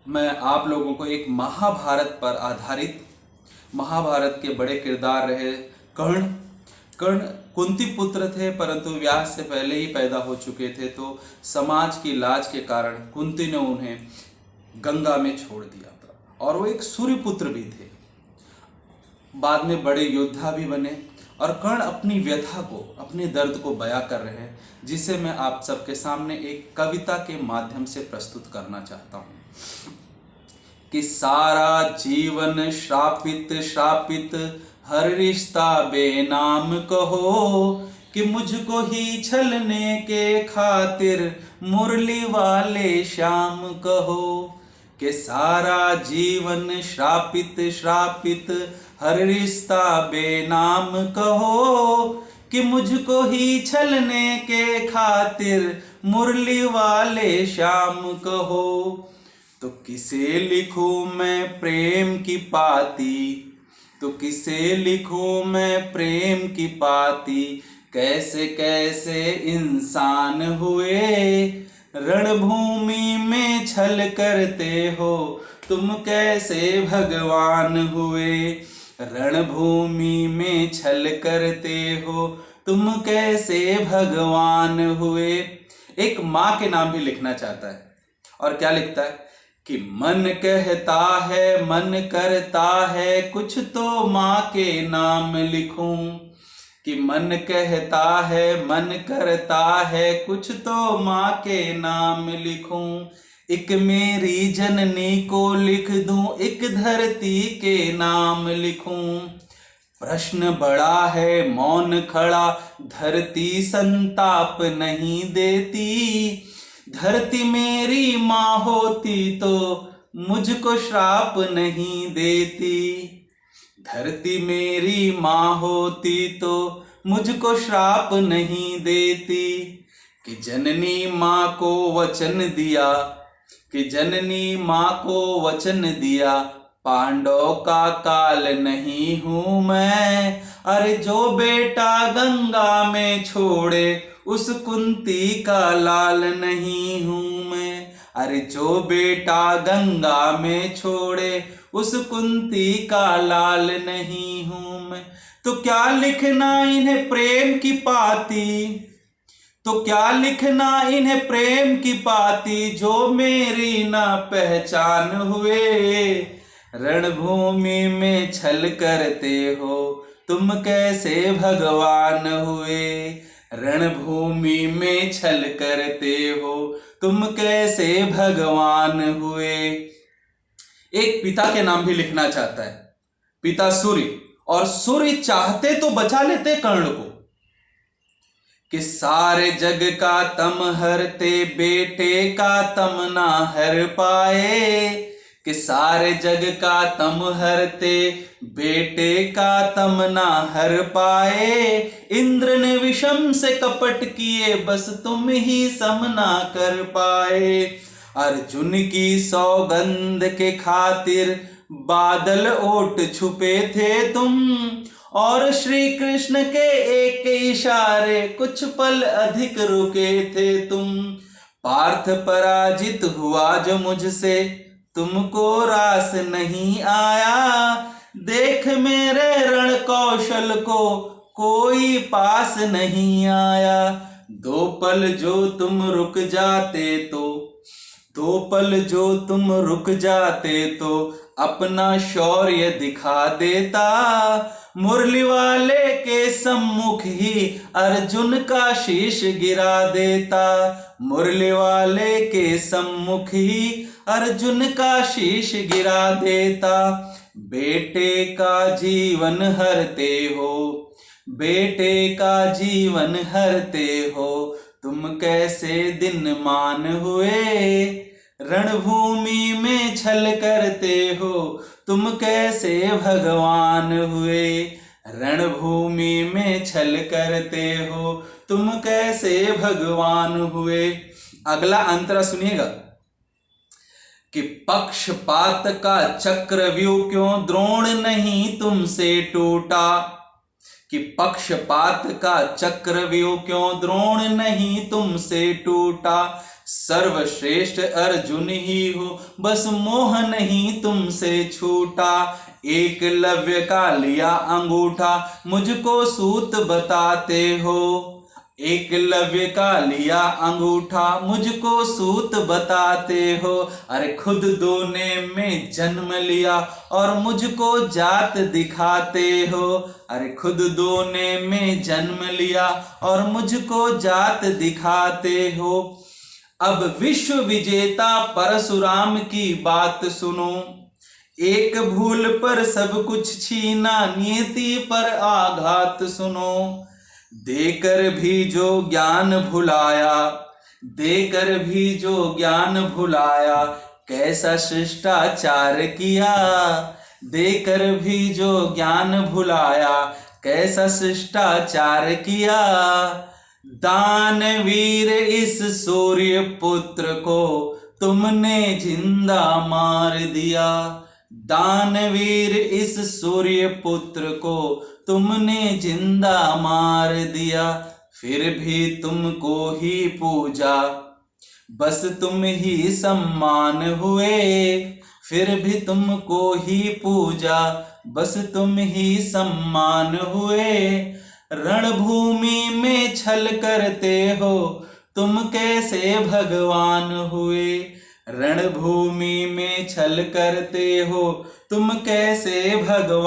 मैं आप लोगों को एक महाभारत पर आधारित, महाभारत के बड़े किरदार रहे कर्ण। कर्ण कुंती पुत्र थे, परंतु व्यास से पहले ही पैदा हो चुके थे, तो समाज की लाज के कारण कुंती ने उन्हें गंगा में छोड़ दिया था। और वो एक सूर्य पुत्र भी थे, बाद में बड़े योद्धा भी बने। और कर्ण अपनी व्यथा को, अपने दर्द को बयां कर रहे हैं, जिसे मैं आप सबके सामने एक कविता के माध्यम से प्रस्तुत करना चाहता हूँ कि सारा जीवन श्रापित श्रापित, हर रिश्ता बेनाम कहो, कि मुझको ही छलने के खातिर मुरली वाले श्याम कहो। कि सारा जीवन श्रापित श्रापित, हर रिश्ता बेनाम कहो, कि मुझको ही छलने के खातिर मुरली वाले श्याम कहो। तो किसे लिखूं मैं प्रेम की पाती, तो किसे लिखूं मैं प्रेम की पाती, कैसे कैसे इंसान हुए, रणभूमि में छल करते हो तुम कैसे भगवान हुए। रणभूमि में छल करते हो तुम कैसे भगवान हुए। एक माँ के नाम भी लिखना चाहता है, और क्या लिखता है कि मन कहता है, मन करता है, कुछ तो माँ के नाम लिखूं। कि मन कहता है, मन करता है, कुछ तो माँ के नाम लिखूं। एक मेरी जननी को लिख दूं, एक धरती के नाम लिखूं। प्रश्न बड़ा है मौन खड़ा, धरती संताप नहीं देती। धरती मेरी माँ होती तो मुझको श्राप नहीं देती। धरती मेरी माँ होती तो मुझको श्राप नहीं देती। कि जननी माँ को वचन दिया, कि जननी माँ को वचन दिया, पांडव का काल नहीं हूँ मैं। अरे जो बेटा गंगा में छोड़े, उस कुंती का लाल नहीं हूँ मैं। अरे जो बेटा गंगा में छोड़े, उस कुंती का लाल नहीं हूँ मैं। तो क्या लिखना इन्हें प्रेम की पाती, तो क्या लिखना इन्हें प्रेम की पाती, जो मेरी ना पहचान हुए। रणभूमि में छल करते हो तुम कैसे भगवान हुए। रणभूमि में छल करते हो तुम कैसे भगवान हुए। एक पिता के नाम भी लिखना चाहता है, पिता सूर्य। और सूर्य चाहते तो बचा लेते कर्ण को, कि सारे जग का तम हरते, बेटे का तम ना हर पाए। कि सारे जग का तम हरते, बेटे का तम ना हर पाए। इंद्र ने विषम से कपट किए, बस तुम ही सम ना कर पाए। अर्जुन की सौगंध के खातिर बादल ओट छुपे थे तुम, और श्री कृष्ण के एक इशारे कुछ पल अधिक रुके थे तुम। पार्थ पराजित हुआ जो मुझसे, तुमको रास नहीं आया। देख मेरे रण कौशल को, कोई पास नहीं आया। दो पल जो तुम रुक जाते तो, दो पल जो तुम रुक जाते तो, अपना शौर्य दिखा देता। मुरली वाले के सम्मुख ही अर्जुन का शीश गिरा देता। मुरली वाले के सम्मुख ही अर्जुन का शीश गिरा देता। बेटे का जीवन हरते हो, बेटे का जीवन हरते हो, तुम कैसे दिन मान हुए। रणभूमि में छल करते हो तुम कैसे भगवान हुए। रणभूमि में छल करते हो तुम कैसे भगवान हुए। अगला अंतरा सुनिएगा कि पक्षपात का चक्रव्यूह क्यों द्रोण नहीं तुमसे टूटा। कि पक्षपात का चक्रव्यूह क्यों द्रोण नहीं तुमसे टूटा। सर्वश्रेष्ठ अर्जुन ही हो, बस मोह नहीं तुमसे छूटा। एकलव्य का लिया अंगूठा, मुझको सूत बताते हो। एकलव्य का लिया अंगूठा, मुझको सूत बताते हो। अरे खुद दोने में जन्म लिया और मुझको जात दिखाते हो। अरे खुद दोने में जन्म लिया और मुझको जात दिखाते हो। अब विश्व विजेता परशुराम की बात सुनो। एक भूल पर सब कुछ छीना, नियति पर आघात सुनो। देकर भी जो ज्ञान भुलाया, देकर भी जो ज्ञान भुलाया, कैसा शिष्टाचार किया। देकर भी जो ज्ञान भुलाया, कैसा शिष्टाचार किया। दानवीर इस सूर्य पुत्र को तुमने जिंदा मार दिया। दानवीर इस सूर्य पुत्र को तुमने जिंदा मार दिया। फिर भी तुमको ही पूजा, बस तुम ही सम्मान हुए। फिर भी तुमको ही पूजा, बस तुम ही सम्मान हुए। रणभूमि में छल करते हो, तुम कैसे भगवान हुए। रणभूमि में छल करते हो, तुम कैसे भगवान